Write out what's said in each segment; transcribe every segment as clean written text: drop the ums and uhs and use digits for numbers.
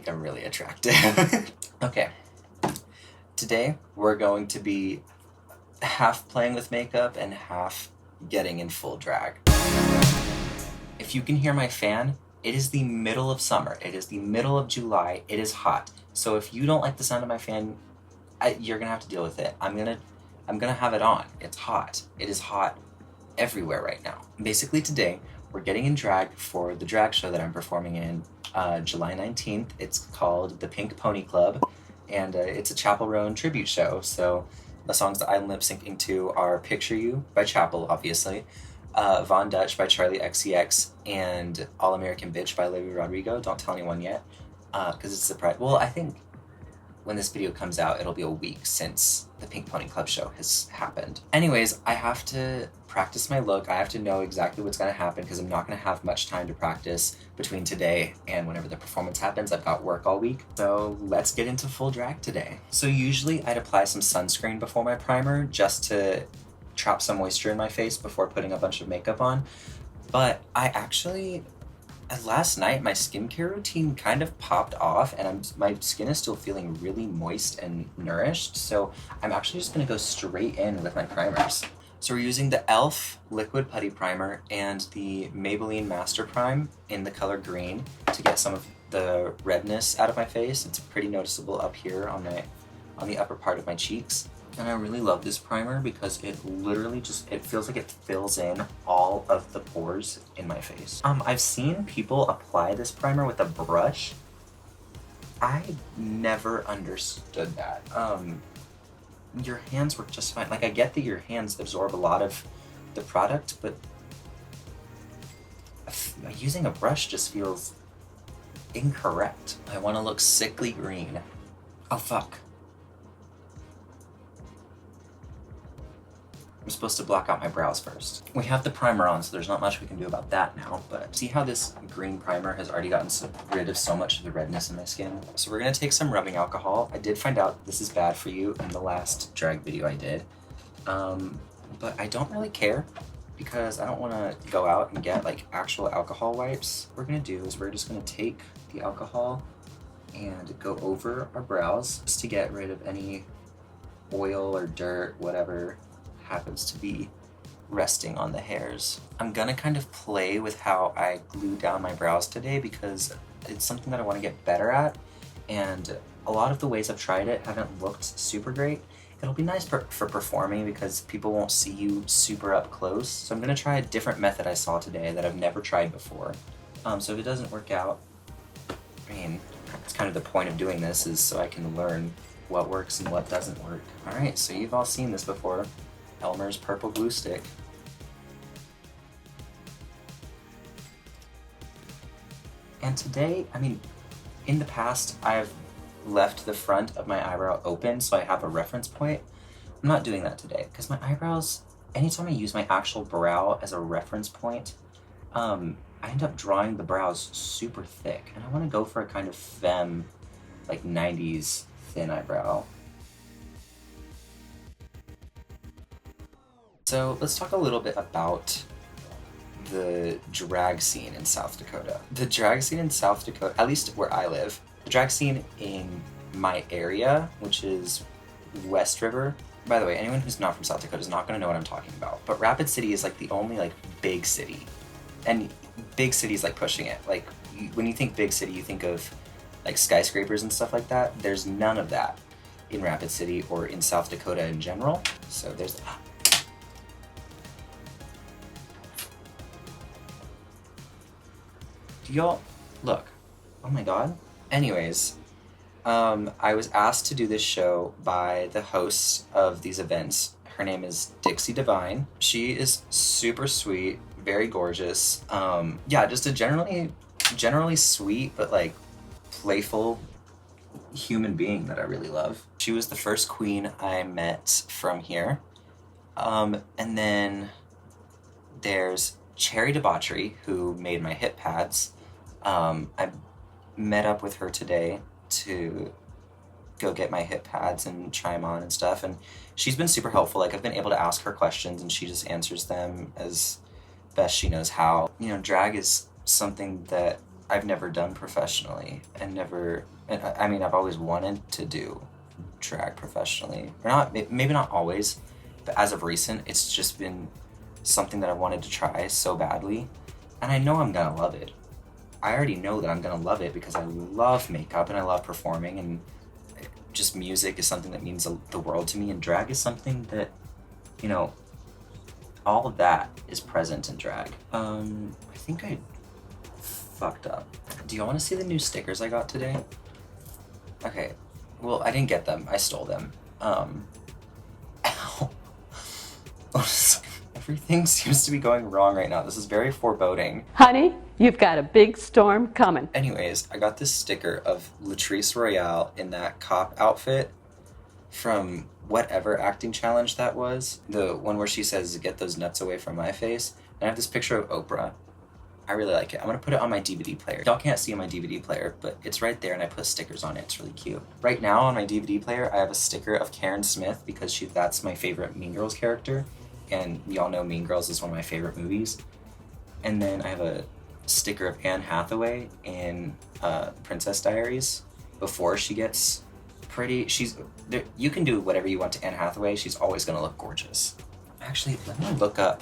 I'm really attractive. Okay. Today, we're going to be half playing with makeup and half getting in full drag. If you can hear my fan, it is the middle of summer. It is the middle of July. It is hot. So if you don't like the sound of my fan, you're gonna have to deal with it. I'm gonna have it on. It's hot. It is hot everywhere right now. Basically today, we're getting in drag for the drag show that I'm performing in July 19th. It's called The Pink Pony Club, and it's a CHAPPELL ROAN tribute show. So the songs that I'm lip syncing to are Picture You by CHAPPELL, obviously, Von Dutch by Charlie XCX, and All American Bitch by Olivia Rodrigo. Don't tell anyone yet, because it's a surprise. Well, I think when this video comes out, it'll be a week since the Pink Pony Club show has happened. Anyways, I have to practice my look. I have to know exactly what's gonna happen because I'm not gonna have much time to practice between today and whenever the performance happens. I've got work all week. So let's get into full drag today. So usually I'd apply some sunscreen before my primer just to trap some moisture in my face before putting a bunch of makeup on. But last night my skincare routine kind of popped off and my skin is still feeling really moist and nourished, so I'm actually just gonna go straight in with my primers. So we're using the e.l.f. Liquid Putty Primer and the Maybelline Master Prime in the color green to get some of the redness out of my face. It's pretty noticeable up here on the upper part of my cheeks. And I really love this primer because it literally it feels like it fills in all of the pores in my face. I've seen people apply this primer with a brush. I never understood that. Your hands work just fine. Like, I get that your hands absorb a lot of the product, but using a brush just feels incorrect. I want to look sickly green. Oh, fuck. I'm supposed to block out my brows first. We have the primer on, so there's not much we can do about that now, but see how this green primer has already gotten rid of so much of the redness in my skin? So we're gonna take some rubbing alcohol. I did find out this is bad for you in the last drag video I did, but I don't really care because I don't wanna go out and get like actual alcohol wipes. What we're gonna do is we're just gonna take the alcohol and go over our brows just to get rid of any oil or dirt, whatever happens to be resting on the hairs. I'm gonna kind of play with how I glue down my brows today because it's something that I want to get better at, and a lot of the ways I've tried it haven't looked super great. It'll be nice for performing because people won't see you super up close, so I'm gonna try a different method I saw today that I've never tried before. So if it doesn't work out, I mean, that's kind of the point of doing this, is so I can learn what works and what doesn't work. Alright, so you've all seen this before. Elmer's purple glue stick. And today, I mean, in the past, I've left the front of my eyebrow open so I have a reference point. I'm not doing that today because my eyebrows, anytime I use my actual brow as a reference point, I end up drawing the brows super thick, and I want to go for a kind of femme, like 90s thin eyebrow. So let's talk a little bit about the drag scene in South Dakota. The drag scene in South Dakota, at least where I live, the drag scene in my area, which is West River. By the way, anyone who's not from South Dakota is not going to know what I'm talking about. But Rapid City is like the only like big city, and big cities like pushing it. Like when you think big city, you think of like skyscrapers and stuff like that. There's none of that in Rapid City or in South Dakota in general. So there's y'all look, oh my god. Anyways, I was asked to do this show by the host of these events. Her name is Dixie Divine. She is super sweet, very gorgeous. Yeah, just a generally sweet but like playful human being that I really love. She was the first queen I met from here. And then there's Cherry Debauchery, who made my hip pads. I met up with her today to go get my hip pads and try them on and stuff, and she's been super helpful. Like, I've been able to ask her questions and she just answers them as best she knows how. You know, drag is something that I've never done professionally, and I mean, I've always wanted to do drag professionally. Or not, maybe not always, but as of recent, it's just been something that I wanted to try so badly. And I know I'm gonna love it. I already know that I'm gonna love it because I love makeup and I love performing, and just music is something that means the world to me, and drag is something that, you know, all of that is present in drag. I think I fucked up. Do y'all want to see the new stickers I got today? Okay, well, I didn't get them. I stole them. Ow. Everything seems to be going wrong right now. This is very foreboding. Honey, you've got a big storm coming. Anyways, I got this sticker of Latrice Royale in that cop outfit from whatever acting challenge that was. The one where she says, "Get those nuts away from my face." And I have this picture of Oprah. I really like it. I'm gonna put it on my DVD player. Y'all can't see my DVD player, but it's right there and I put stickers on it. It's really cute. Right now on my DVD player, I have a sticker of Karen Smith because that's my favorite Mean Girls character. And y'all know Mean Girls is one of my favorite movies. And then I have a sticker of Anne Hathaway in Princess Diaries before she gets pretty. You can do whatever you want to Anne Hathaway. She's always gonna look gorgeous. Actually, let me look up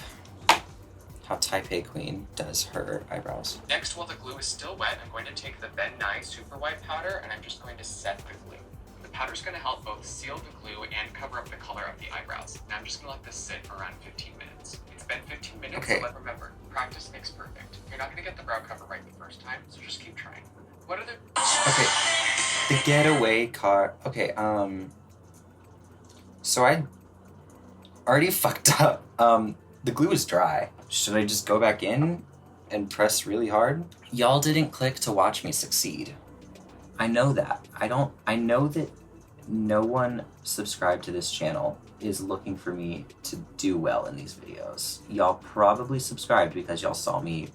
how Taipei Queen does her eyebrows. Next, while the glue is still wet, I'm going to take the Ben Nye Super White powder and I'm just going to set the glue. The powder is going to help both seal the glue and cover up the color of the eyebrows. And I'm just going to let this sit for around 15 minutes. It's been 15 minutes, okay. So remember, practice makes perfect. You're not going to get the brow cover right the first time, so just keep trying. What are the... Okay, the getaway car. Okay, so I already fucked up. The glue is dry. Should I just go back in and press really hard? Y'all didn't click to watch me succeed. I know that. I know that no one subscribed to this channel is looking for me to do well in these videos. Y'all probably subscribed because y'all saw me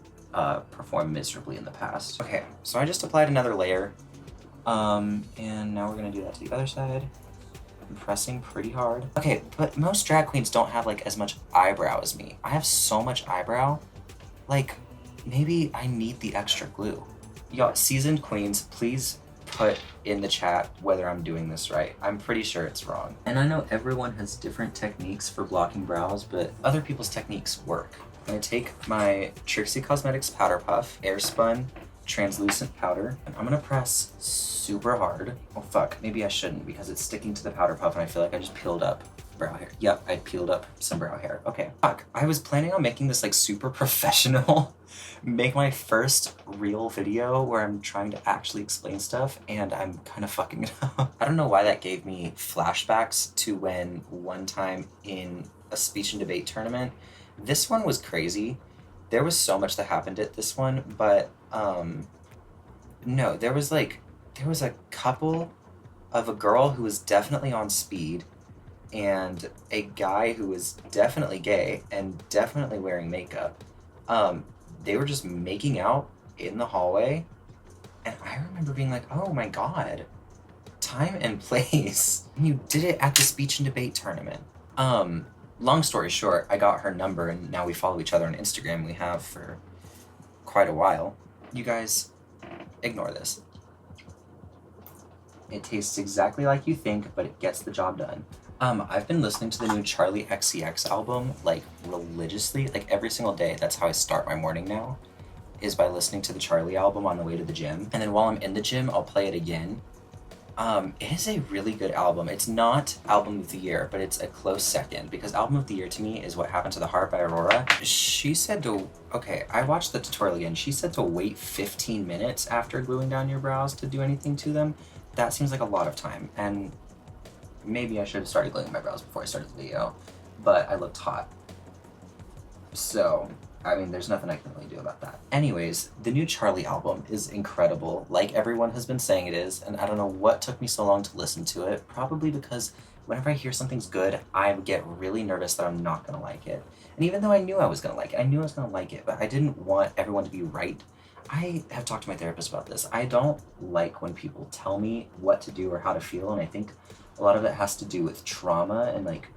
perform miserably in the past. Okay, so I just applied another layer. And now we're gonna do that to the other side. I'm pressing pretty hard. Okay, but most drag queens don't have like as much eyebrow as me. I have so much eyebrow. Like, maybe I need the extra glue. Y'all, seasoned queens, please put in the chat whether I'm doing this right. I'm pretty sure it's wrong. And I know everyone has different techniques for blocking brows, but other people's techniques work. I'm gonna take my Trixie Cosmetics Powder Puff, Airspun, translucent powder, and I'm gonna press super hard. Oh fuck, maybe I shouldn't because it's sticking to the powder puff and I feel like I just peeled up brow hair. Yep, I peeled up some brow hair. Okay, fuck. I was planning on making this like super professional, make my first real video where I'm trying to actually explain stuff, and I'm kind of fucking it up. I don't know why that gave me flashbacks to when one time in a speech and debate tournament, this one was crazy. There was so much that happened at this one, but no, there was a couple of a girl who was definitely on speed and a guy who was definitely gay and definitely wearing makeup. They were just making out in the hallway, and I remember being like, oh my god, time and place. And you did it at the speech and debate tournament. Long story short, I got her number and now we follow each other on Instagram. We have for quite a while. You guys, ignore this. It tastes exactly like you think, but it gets the job done. I've been listening to the new Charlie XCX album, like, religiously, like, every single day. That's how I start my morning now, is by listening to the Charlie album on the way to the gym. And then while I'm in the gym, I'll play it again. It is a really good album. It's not Album of the Year, but it's a close second, because Album of the Year to me is What Happened to the Heart by Aurora. She said to, okay, I watched the tutorial again. She said to wait 15 minutes after gluing down your brows to do anything to them. That seems like a lot of time, and maybe I should have started gluing my brows before I started the video, but I looked hot. So, I mean, there's nothing I can really do about that. Anyways, the new Charlie album is incredible, like everyone has been saying it is, and I don't know what took me so long to listen to it, probably because whenever I hear something's good, I get really nervous that I'm not gonna like it. And even though I knew I was gonna like it, but I didn't want everyone to be right. I have talked to my therapist about this. I don't like when people tell me what to do or how to feel, and I think a lot of it has to do with trauma and, like,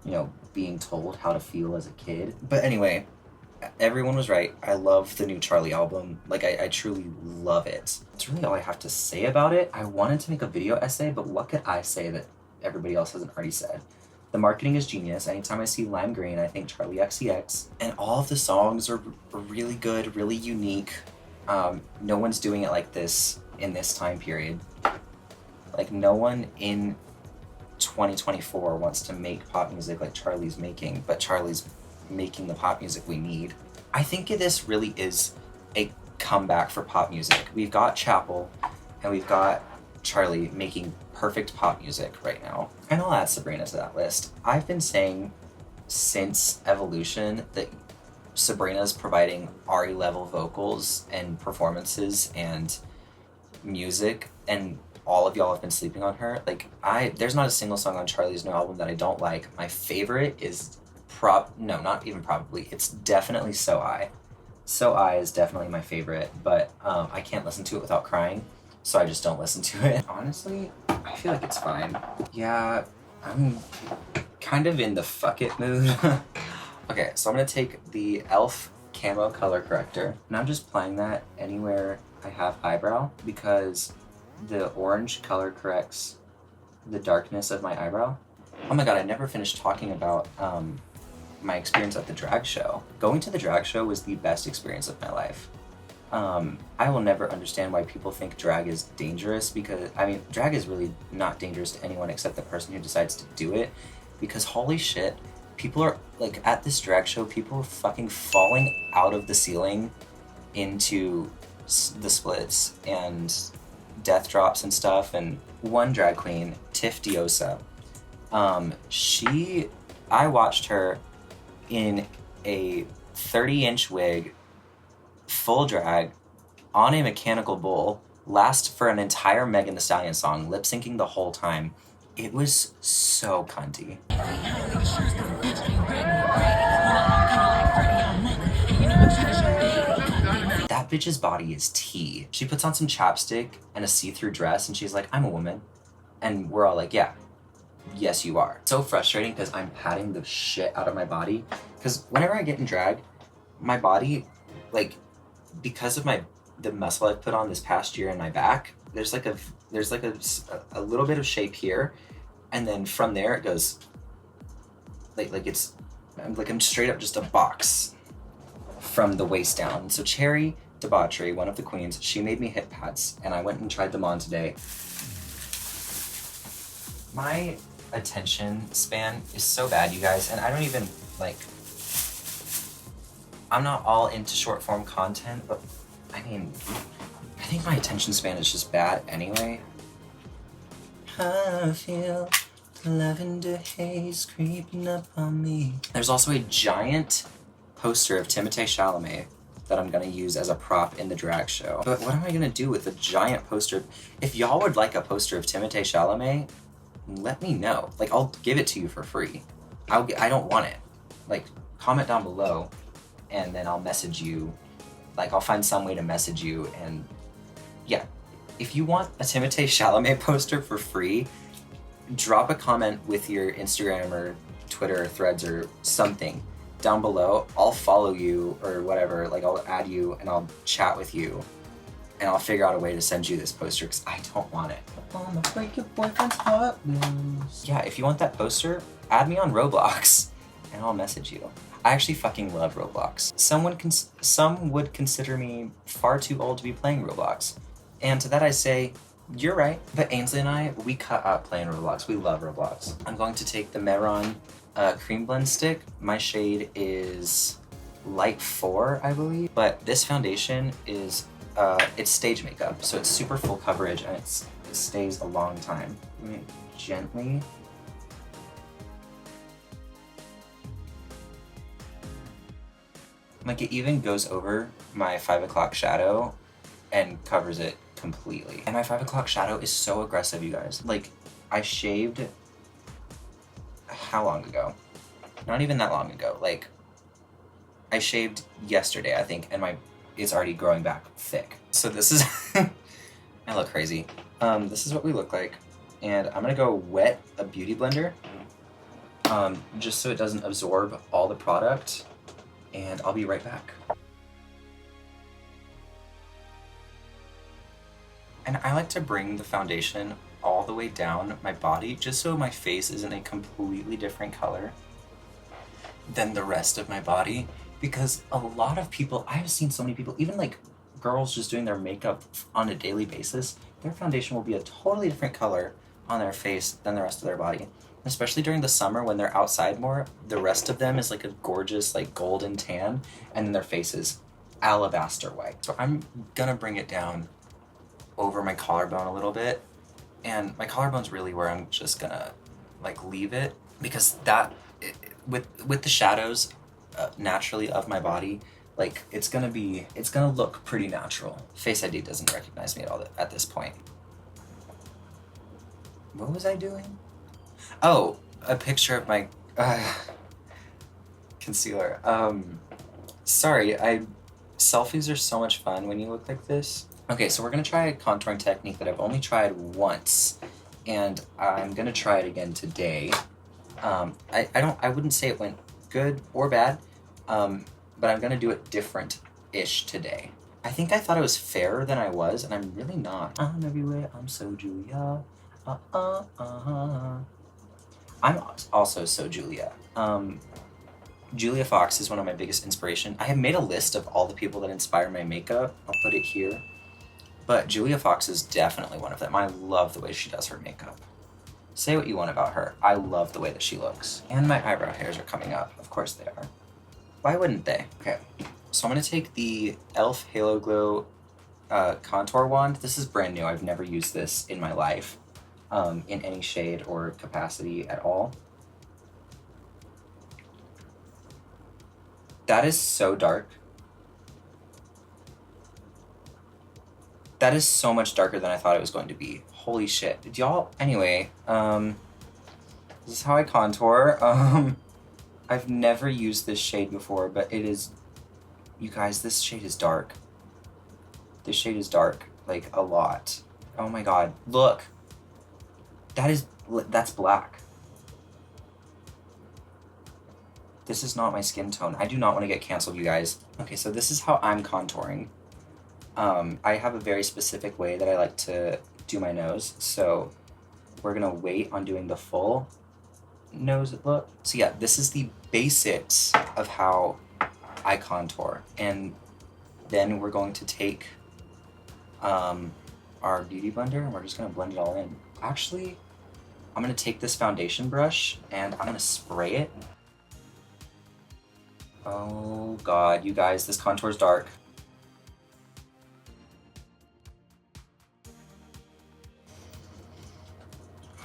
you know, being told how to feel as a kid. But anyway, everyone was right. I love the new Charlie album. Like, I truly love it. That's really all I have to say about it. I wanted to make a video essay, but what could I say that everybody else hasn't already said? The marketing is genius. Anytime I see lime green, I think Charlie XCX. And all of the songs are really good, really unique. No one's doing it like this in this time period. Like, no one in 2024 wants to make pop music like Charlie's making, but Charlie's making the pop music we need. I think this really is a comeback for pop music. We've got Chappell and we've got Charlie making perfect pop music right now. And I'll add Sabrina to that list. I've been saying since Evolution that Sabrina's providing Ari level vocals and performances and music, and all of y'all have been sleeping on her. Like, there's not a single song on Charlie's new album that I don't like. My favorite is it's definitely So I. So I is definitely my favorite, but I can't listen to it without crying, so I just don't listen to it. Honestly, I feel like it's fine. Yeah, I'm kind of in the fuck it mood. Okay, so I'm gonna take the e.l.f. camo color corrector, and I'm just applying that anywhere I have eyebrow, because the orange color corrects the darkness of my eyebrow. Oh my god, I never finished talking about my experience at the drag show. Going to the drag show was the best experience of my life. I will never understand why people think drag is dangerous, because, I mean, drag is really not dangerous to anyone except the person who decides to do it, because holy shit, people are, like, at this drag show, people are fucking falling out of the ceiling into the splits and death drops and stuff. And one drag queen, Tiff Diosa, I watched her in a 30-inch wig, full drag, on a mechanical bull, last for an entire Megan Thee Stallion song, lip-syncing the whole time. It was so cunty. That bitch's body is tea. She puts on some chapstick and a see-through dress, and she's like, I'm a woman. And we're all like, yeah. Yes, you are. So frustrating, because I'm patting the shit out of my body. Because whenever I get in drag, my body, like, because of the muscle I've put on this past year in my back, there's like a little bit of shape here, and then from there it goes I'm straight up just a box from the waist down. So Cherry Debauchery, one of the queens, she made me hip pads, and I went and tried them on today. My attention span is so bad, you guys, and I don't even, like, I'm not all into short form content, but I mean, I think my attention span is just bad anyway. I feel the lavender haze creeping up on me. There's also a giant poster of Timothée Chalamet that I'm gonna use as a prop in the drag show. But what am I gonna do with a giant poster? If y'all would like a poster of Timothée Chalamet, let me know. Like, I'll give it to you for free. I don't want it. Like, comment down below, and then I'll message you. Like, I'll find some way to message you, and yeah. If you want a Timothée Chalamet poster for free, drop a comment with your Instagram or Twitter or Threads or something down below. I'll follow you or whatever. Like, I'll add you and I'll chat with you, and I'll figure out a way to send you this poster, because I don't want it. I'ma break your boyfriend's heart loose. Yeah, if you want that poster, add me on Roblox, and I'll message you. I actually fucking love Roblox. Some would consider me far too old to be playing Roblox. And to that I say, you're right. But Ainsley and I, we cut up playing Roblox. We love Roblox. I'm going to take the Meron cream blend stick. My shade is light 4, I believe. But this foundation is, it's stage makeup. So it's super full coverage, and it stays a long time. Let me gently. Like, it even goes over my 5 o'clock shadow and covers it completely. And my 5 o'clock shadow is so aggressive, you guys. Like, I shaved how long ago? Not even that long ago. Like, I shaved yesterday, I think, and it's already growing back thick. So this is, I look crazy. This is what we look like. And I'm gonna go wet a beauty blender, just so it doesn't absorb all the product. and I'll be right back. And I like to bring the foundation all the way down my body just so my face isn't a completely different color than the rest of my body, because a lot of people, I've seen so many people, even like girls just doing their makeup on a daily basis, their foundation will be a totally different color on their face than the rest of their body. Especially during the summer when they're outside more, the rest of them is like a gorgeous like golden tan, and then their face is alabaster white. So I'm gonna bring it down over my collarbone a little bit, and my collarbone's really where I'm just gonna like leave it, because that with the shadows naturally of my body, like it's gonna look pretty natural. Face ID doesn't recognize me at all at this point. What was I doing? Oh, a picture of my concealer. Sorry, selfies are so much fun when you look like this. Okay, so we're gonna try a contouring technique that I've only tried once, and I'm gonna try it again today. I wouldn't say it went good or bad, but I'm gonna do it different-ish today. I think I thought I was fairer than I was, and I'm really not. I'm everywhere, I'm so Julia. I'm also so Julia. Julia Fox is one of my biggest inspiration. I have made a list of all the people that inspire my makeup. I'll put it here. But Julia Fox is definitely one of them. I love the way she does her makeup. Say what you want about her. I love the way that she looks. And my eyebrow hairs are coming up. Of course they are. Why wouldn't they? Okay, so I'm gonna take the e.l.f. Halo Glow contour wand. This is brand new. I've never used this in my life. In any shade or capacity at all. That is so dark. That is so much darker than I thought it was going to be. Holy shit. Did y'all? Anyway, this is how I contour. I've never used this shade before, but it is, you guys, this shade is dark. This shade is dark, like a lot. Oh my god, look. That's black. This is not my skin tone. I do not want to get canceled, you guys. Okay, so this is how I'm contouring. I have a very specific way that I like to do my nose, so we're gonna wait on doing the full nose look. So yeah, this is the basics of how I contour. And then we're going to take our beauty blender and we're just gonna blend it all in. Actually, I'm gonna take this foundation brush and I'm gonna spray it. Oh god, you guys, this contour's dark.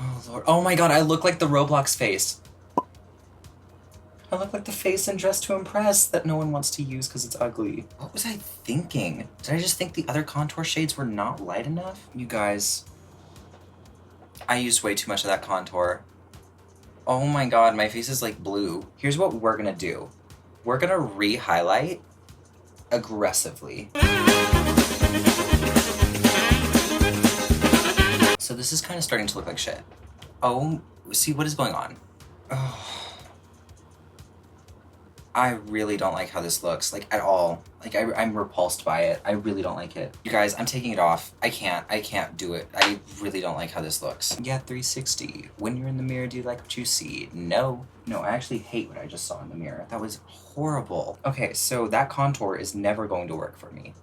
Oh lord, oh my god, I look like the Roblox face. I look like the face in Dress to Impress that no one wants to use because it's ugly. What was I thinking? Did I just think the other contour shades were not light enough? You guys, I used way too much of that contour. Oh my god, my face is like blue. Here's what we're gonna do. We're gonna re-highlight aggressively. So this is kind of starting to look like shit. Oh, see what is going on? Oh. I really don't like how this looks, like at all. Like I'm repulsed by it. I really don't like it. You guys, I'm taking it off. I can't do it. I really don't like how this looks. Yeah, 360. When you're in the mirror, do you like what you see? No. No, I actually hate what I just saw in the mirror. That was horrible. Okay, so that contour is never going to work for me.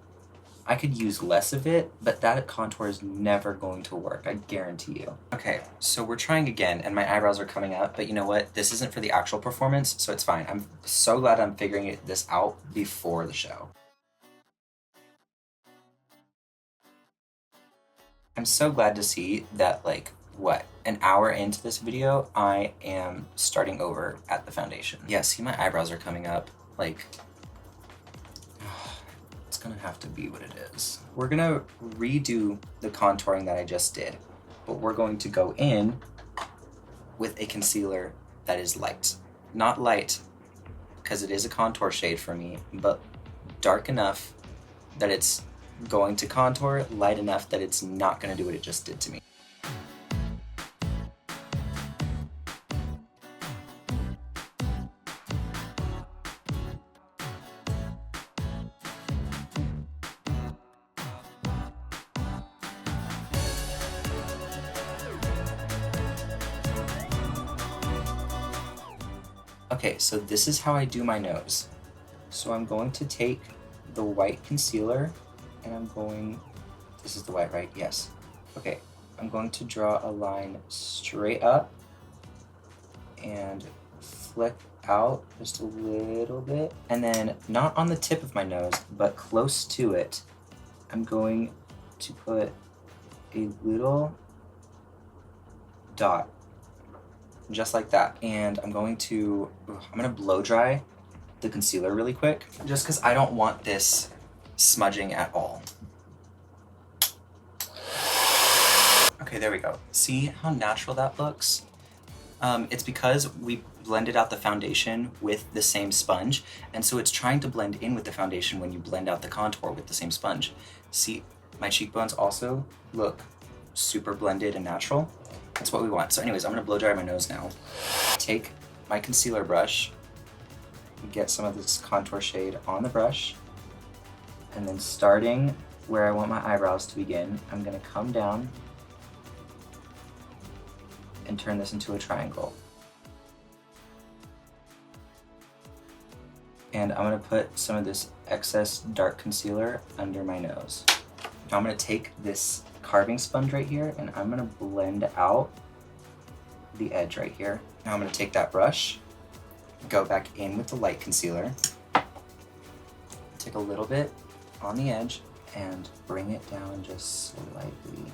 I could use less of it, but that contour is never going to work, I guarantee you. Okay, so we're trying again, and my eyebrows are coming up, but you know what? This isn't for the actual performance, so it's fine. I'm so glad I'm figuring this out before the show. I'm so glad to see that, like, what, an hour into this video, I am starting over at the foundation. Yeah, see, my eyebrows are coming up, like, it's gonna have to be what it is. We're gonna redo the contouring that I just did, but we're going to go in with a concealer that is light. Not light, because it is a contour shade for me, but dark enough that it's going to contour, light enough that it's not gonna do what it just did to me. Okay, so this is how I do my nose. So I'm going to take the white concealer and I'm going, this is the white, right? Yes. Okay, I'm going to draw a line straight up and flick out just a little bit. And then not on the tip of my nose, but close to it, I'm going to put a little dot, just like that. And I'm going to blow dry the concealer really quick, just because I don't want this smudging at all. Okay, there we go. See how natural that looks? It's because we blended out the foundation with the same sponge, and so it's trying to blend in with the foundation when you blend out the contour with the same sponge. See, my cheekbones also look super blended and natural. That's what we want. So anyways, I'm gonna blow dry my nose now. Take my concealer brush, get some of this contour shade on the brush, and then starting where I want my eyebrows to begin, I'm gonna come down and turn this into a triangle. And I'm gonna put some of this excess dark concealer under my nose. Now I'm gonna take this carving sponge right here and I'm gonna blend out the edge right here. Now I'm gonna take that brush, go back in with the light concealer, take a little bit on the edge and bring it down just slightly.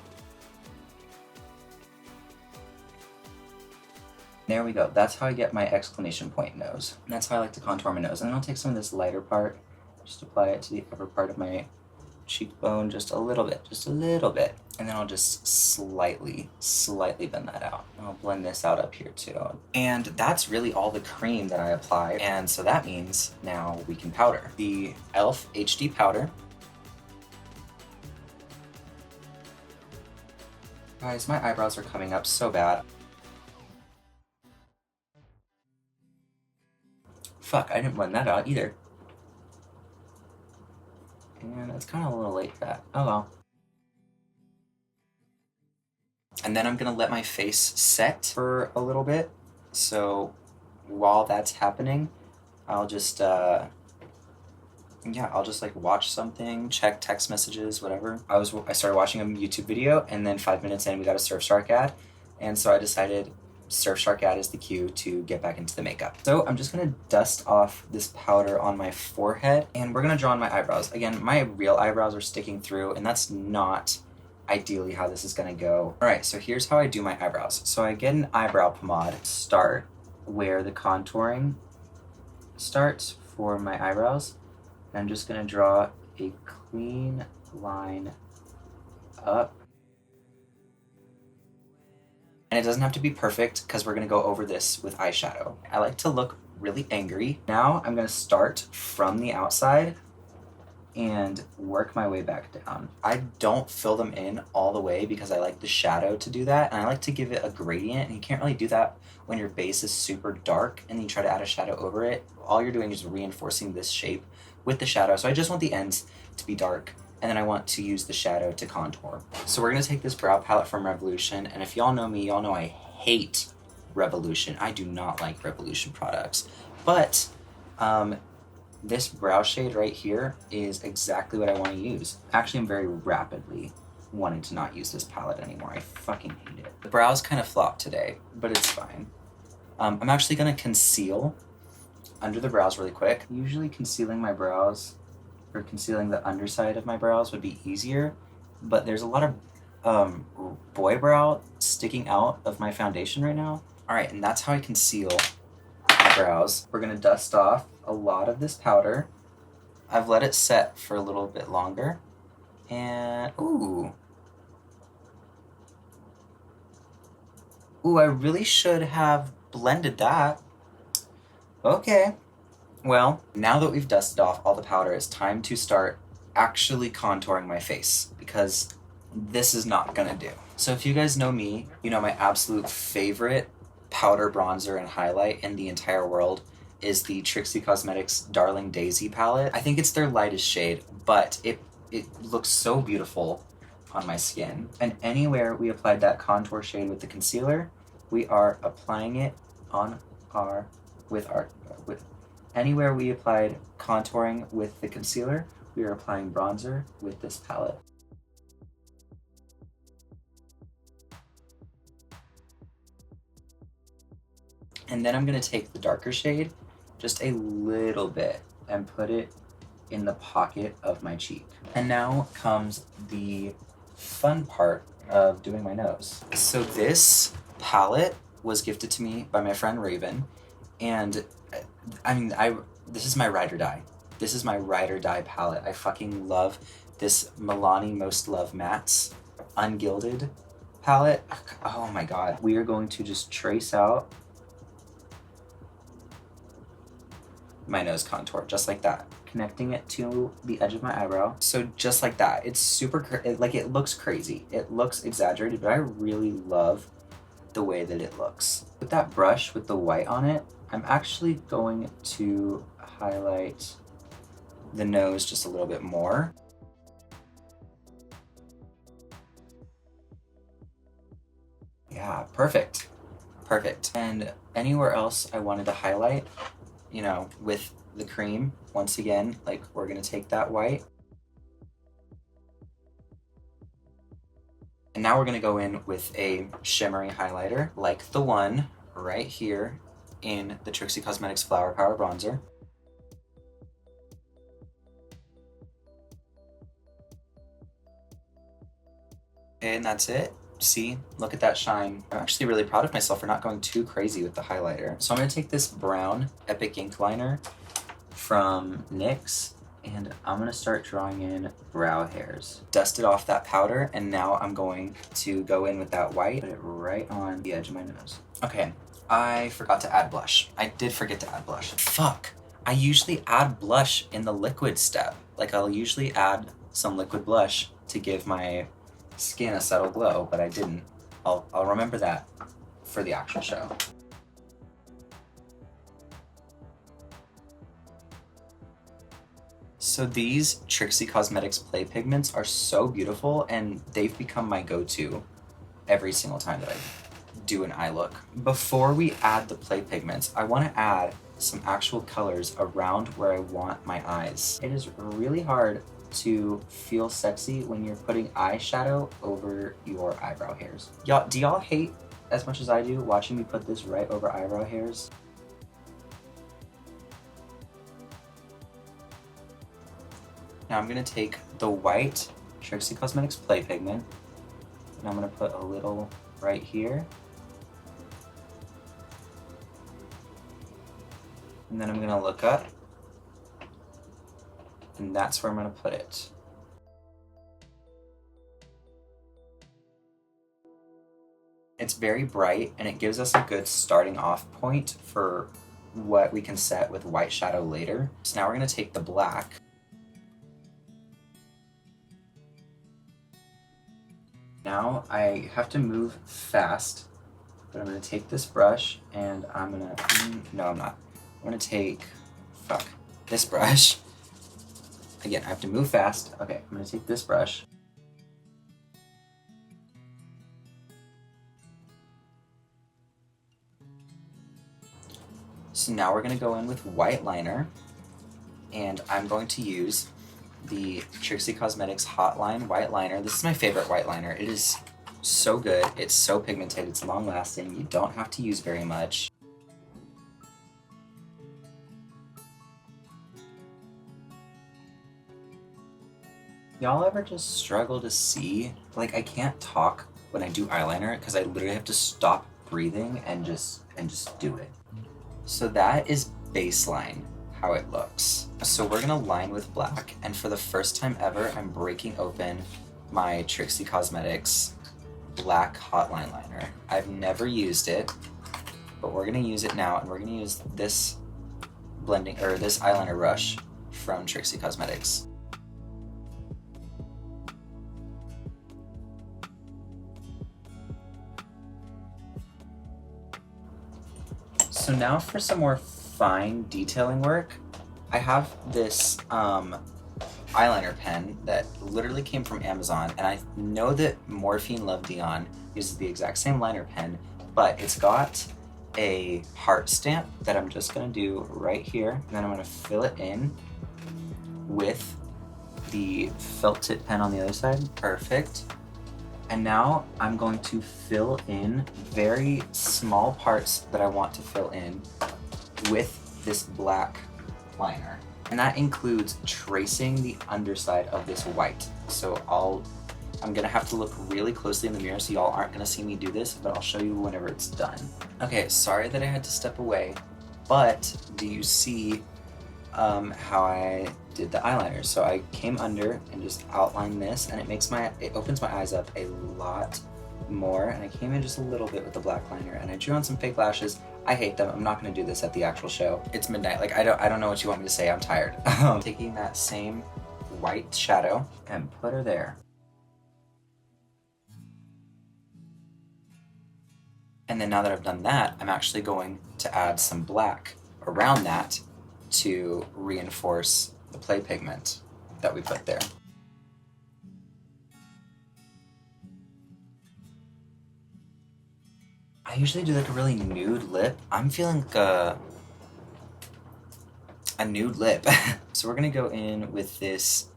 There we go. That's how I get my exclamation point nose. And that's how I like to contour my nose. And then I'll take some of this lighter part, just apply it to the upper part of my cheekbone, just a little bit. And then I'll just slightly bend that out. And I'll blend this out up here too. And that's really all the cream that I apply. And so that means now we can powder. The e.l.f. HD powder. Guys, my eyebrows are coming up so bad. Fuck, I didn't blend that out either. And it's kind of a little late for that. Oh well. And then I'm gonna let my face set for a little bit. So while that's happening, I'll just, I'll just like watch something, check text messages, whatever. I started watching a YouTube video and then 5 minutes in we got a Surfshark ad. And so I decided Surfshark ad is the cue to get back into the makeup. So I'm just gonna dust off this powder on my forehead and we're gonna draw on my eyebrows. Again, my real eyebrows are sticking through and that's not ideally how this is gonna go. All right, so here's how I do my eyebrows. So I get an eyebrow pomade, start where the contouring starts for my eyebrows. And I'm just gonna draw a clean line up. And it doesn't have to be perfect because we're gonna go over this with eyeshadow. I like to look really angry. Now I'm gonna start from the outside and work my way back down. I don't fill them in all the way because I like the shadow to do that. And I like to give it a gradient, and you can't really do that when your base is super dark and then you try to add a shadow over it. All you're doing is reinforcing this shape with the shadow. So I just want the ends to be dark, and then I want to use the shadow to contour. So we're gonna take this brow palette from Revolution, and if y'all know me, y'all know I hate Revolution. I do not like Revolution products. But this brow shade right here is exactly what I wanna use. Actually, I'm very rapidly wanting to not use this palette anymore. I fucking hate it. The brows kind of flopped today, but it's fine. I'm actually gonna conceal under the brows really quick. Usually concealing my brows or concealing the underside of my brows would be easier, but there's a lot of boy brow sticking out of my foundation right now. All right, and that's how I conceal my brows. We're gonna dust off a lot of this powder. I've let it set for a little bit longer, and ooh, I really should have blended that. Okay. Well, now that we've dusted off all the powder, it's time to start actually contouring my face, because this is not gonna do. So if you guys know me, you know my absolute favorite powder bronzer and highlight in the entire world is the Trixie Cosmetics Darling Daisy palette. I think it's their lightest shade, but it looks so beautiful on my skin. And anywhere we applied that contour shade with the concealer, we are applying it on our with anywhere we applied contouring with the concealer, we are applying bronzer with this palette. And then I'm gonna take the darker shade, just a little bit, and put it in the pocket of my cheek. And now comes the fun part of doing my nose. So this palette was gifted to me by my friend Raven, and I mean, this is my ride or die. This is my ride or die palette. I fucking love this Milani Most Love Mattes Ungilded palette. Oh my god. We are going to just trace out my nose contour, just like that, connecting it to the edge of my eyebrow. So just like that. It's super, like, it looks crazy. It looks exaggerated, but I really love the way that it looks. With that brush with the white on it, I'm actually going to highlight the nose just a little bit more. Yeah, perfect. Perfect. And anywhere else I wanted to highlight, you know, with the cream, once again, like, we're gonna take that white. And now we're gonna go in with a shimmery highlighter, like the one right here in the Trixie Cosmetics Flower Power Bronzer. And that's it. See, look at that shine. I'm actually really proud of myself for not going too crazy with the highlighter. So I'm gonna take this brown Epic Ink Liner from NYX, and I'm gonna start drawing in brow hairs. Dusted off that powder, and now I'm going to go in with that white, put it right on the edge of my nose. Okay, I forgot to add blush. I did forget to add blush. Fuck, I usually add blush in the liquid step. Like, I'll usually add some liquid blush to give my skin a subtle glow, but I didn't. I'll remember that for the actual show. So these Trixie Cosmetics Play Pigments are so beautiful, and they've become my go-to every single time that I do an eye look. Before we add the Play Pigments, I want to add some actual colors around where I want my eyes. It is really hard to feel sexy when you're putting eyeshadow over your eyebrow hairs. Do y'all hate as much as I do watching me put this right over eyebrow hairs? Now I'm gonna take the white Trixie Cosmetics Play Pigment, and I'm gonna put a little right here. And then I'm gonna look up, and that's where I'm gonna put it. It's very bright, and it gives us a good starting off point for what we can set with white shadow later. So now we're gonna take the black. Now I have to move fast, but I'm gonna take this brush, and I'm gonna, no I'm not. I'm gonna take, this brush. Again, I have to move fast. Okay, I'm gonna take this brush. So now we're gonna go in with white liner, and I'm going to use the Trixie Cosmetics Hotline White Liner. This is my favorite white liner. It is so good. It's so pigmented. It's long lasting. You don't have to use very much. Y'all ever just struggle to see? Like, I can't talk when I do eyeliner because I literally have to stop breathing and just do it. So that is baseline, how it looks. So we're gonna line with black, and for the first time ever, I'm breaking open my Trixie Cosmetics black hotline liner. I've never used it, but we're gonna use it now, and we're gonna use this this eyeliner brush from Trixie Cosmetics. So now for some more fine detailing work, I have this eyeliner pen that literally came from Amazon, and I know that Morphine Love Dion uses the exact same liner pen, but it's got a heart stamp that I'm just gonna do right here. And then I'm gonna fill it in with the felt tip pen on the other side. Perfect. And now I'm going to fill in very small parts that I want to fill in with this black liner. And that includes tracing the underside of this white. So I'm gonna have to look really closely in the mirror, so y'all aren't gonna see me do this, but I'll show you whenever it's done. Okay, sorry that I had to step away, but do you see how I did the eyeliner? So I came under and just outlined this, and it opens my eyes up a lot more, and I came in just a little bit with the black liner, and I drew on some fake lashes. I hate them. I'm not gonna do this at the actual show. It's midnight. Like, I don't know what you want me to say. I'm tired. Taking that same white shadow and put her there. And then now that I've done that, I'm actually going to add some black around that to reinforce the play pigment that we put there. I usually do like a really nude lip. I'm feeling like a nude lip. So we're gonna go in with this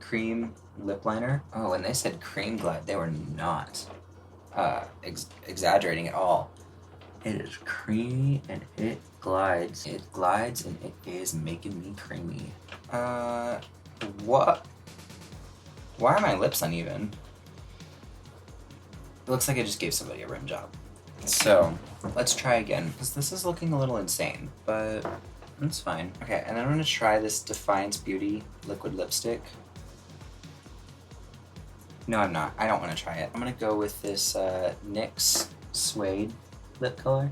cream lip liner. Oh, and they said cream glide. They were not exaggerating at all. It is creamy and it glides. It glides and it is making me creamy. What? Why are my lips uneven? It looks like I just gave somebody a rim job. So let's try again, because this is looking a little insane, but it's fine. Okay, and then I'm gonna try this Defiance Beauty liquid lipstick. No, I'm not. I don't want to try it. I'm gonna go with this NYX Suede lip color.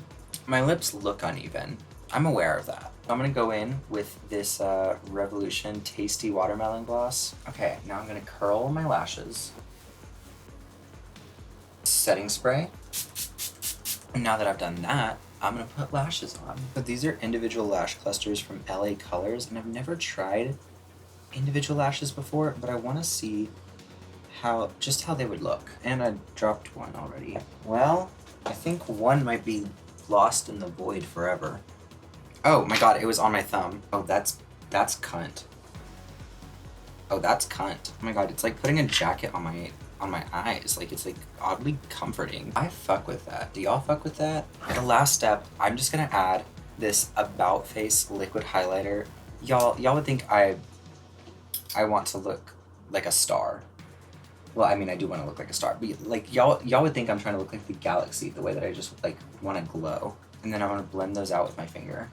My lips look uneven. I'm aware of that. I'm gonna go in with this Revolution Tasty Watermelon Gloss. Okay, now I'm gonna curl my lashes. Setting spray. And now that I've done that, I'm gonna put lashes on. But these are individual lash clusters from LA Colors, and I've never tried individual lashes before, but I wanna see just how they would look. And I dropped one already. Well, I think one might be lost in the void forever. Oh my god, it was on my thumb. Oh, that's cunt. Oh, that's cunt. Oh my god, it's like putting a jacket on my eyes. Like, it's like oddly comforting. I fuck with that. Do y'all fuck with that? The last step, I'm just gonna add this About Face liquid highlighter. Y'all would think I want to look like a star. Well, I mean, I do want to look like a star, but like y'all would think I'm trying to look like the galaxy, the way that I just like want to glow. And then I want to blend those out with my finger.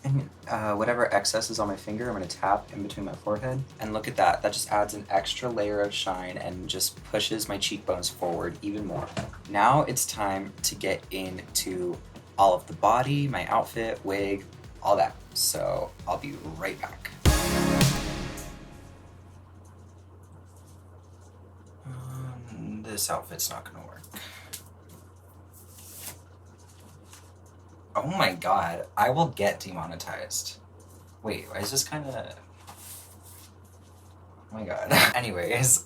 And whatever excess is on my finger, I'm going to tap in between my forehead. And look at that. That just adds an extra layer of shine and just pushes my cheekbones forward even more. Now it's time to get into all of the body, my outfit, wig, all that. So I'll be right back. This outfit's not gonna work. Oh my god, I will get demonetized. Wait, why is this kind of... Oh my god. Anyways,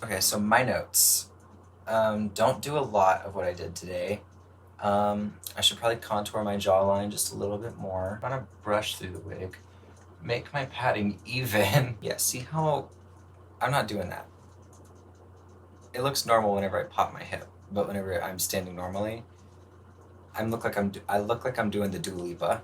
okay, so my notes. Don't do a lot of what I did today. I should probably contour my jawline just a little bit more. I'm gonna brush through the wig. Make my padding even. Yeah, see how... I'm not doing that. It looks normal whenever I pop my hip, but whenever I'm standing normally, I look like I'm doing the Dua Lipa.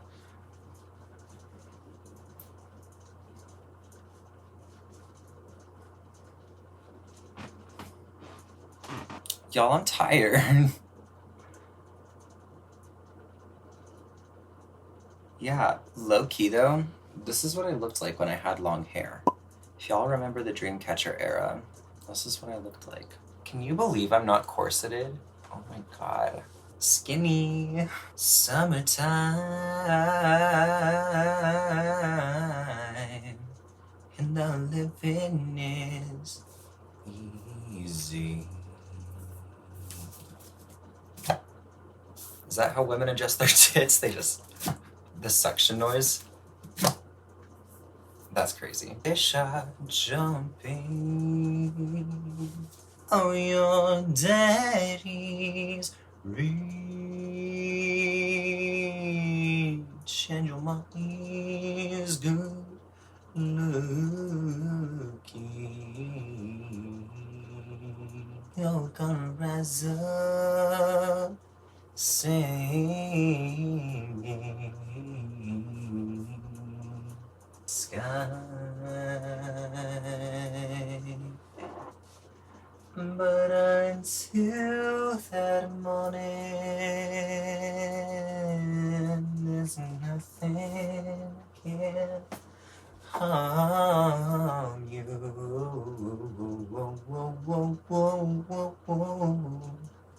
Y'all, I'm tired. Yeah, low-key though, this is what I looked like when I had long hair. If y'all remember the Dreamcatcher era, this is what I looked like. Can you believe I'm not corseted? Oh my god. Skinny. Summertime. And the living is easy. Is that how women adjust their tits? They just... the suction noise? That's crazy. Fish are jumping. Oh, your daddy's rich and your mommy's good looking. You're gonna rise up singing sky. But until that morning, there's nothing can harm you.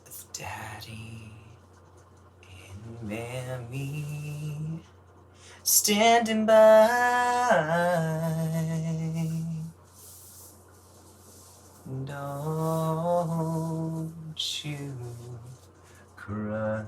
With Daddy and Mammy standing by, don't you cry.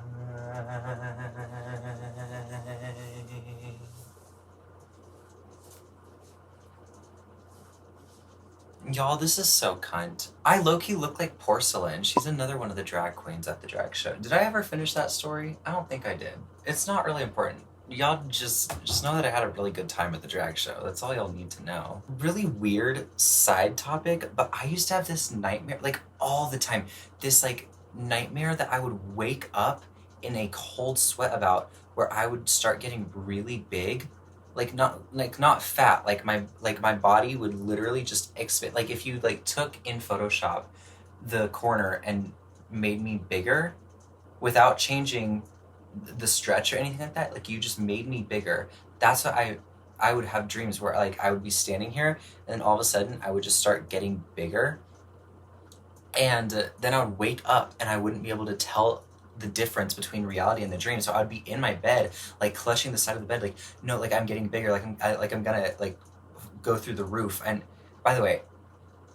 Y'all, this is so cunt. I low-key look like Porcelain. She's another one of the drag queens at the drag show. Did I ever finish that story? I don't think I did. It's not really important. Y'all just know that I had a really good time at the drag show. That's all y'all need to know. Really weird side topic, but I used to have this nightmare, like all the time. This like nightmare that I would wake up in a cold sweat about, where I would start getting really big. Not fat, like my body would literally just expand. Like if you like took in Photoshop the corner and made me bigger without changing the stretch or anything like that, like you just made me bigger. That's what I would have dreams where like I would be standing here and then all of a sudden I would just start getting bigger, and then I would wake up and I wouldn't be able to tell the difference between reality and the dream. So I'd be in my bed, like clutching the side of the bed, like, no, like I'm getting bigger, like I'm gonna like go through the roof. And by the way,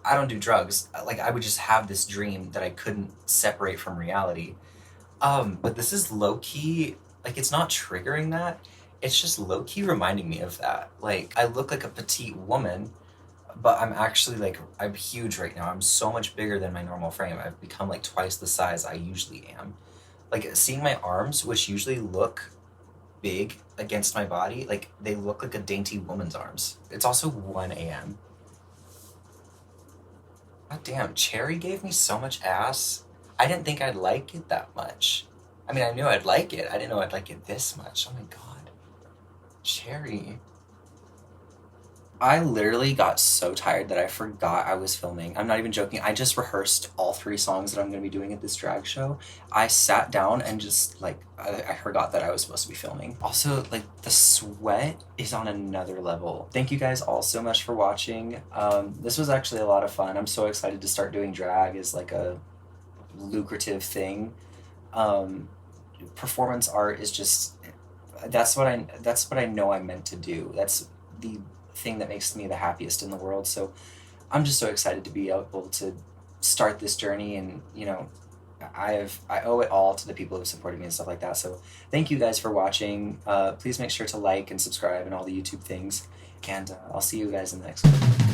I don't do drugs. Like I would just have this dream that I couldn't separate from reality. But this is low-key, like it's not triggering that. It's just low-key reminding me of that. Like I look like a petite woman, but I'm actually like, I'm huge right now. I'm so much bigger than my normal frame. I've become like twice the size I usually am. Like seeing my arms, which usually look big against my body, like they look like a dainty woman's arms. It's also 1 a.m. God damn, Cherry gave me so much ass. I didn't think I'd like it that much. I mean, I knew I'd like it. I didn't know I'd like it this much. Oh my god. Cherry. I literally got so tired that I forgot I was filming. I'm not even joking. I just rehearsed all 3 songs that I'm going to be doing at this drag show. I sat down and just, like, I forgot that I was supposed to be filming. Also, like, the sweat is on another level. Thank you guys all so much for watching. This was actually a lot of fun. I'm so excited to start doing drag as, like, a lucrative thing. Performance art is just, that's what I know I'm meant to do. That's the thing that makes me the happiest in the world. So I'm just so excited to be able to start this journey, and you know, I owe it all to the people who have supported me and stuff like that. So thank you guys for watching. Please make sure to like and subscribe and all the YouTube things, and I'll see you guys in the next one.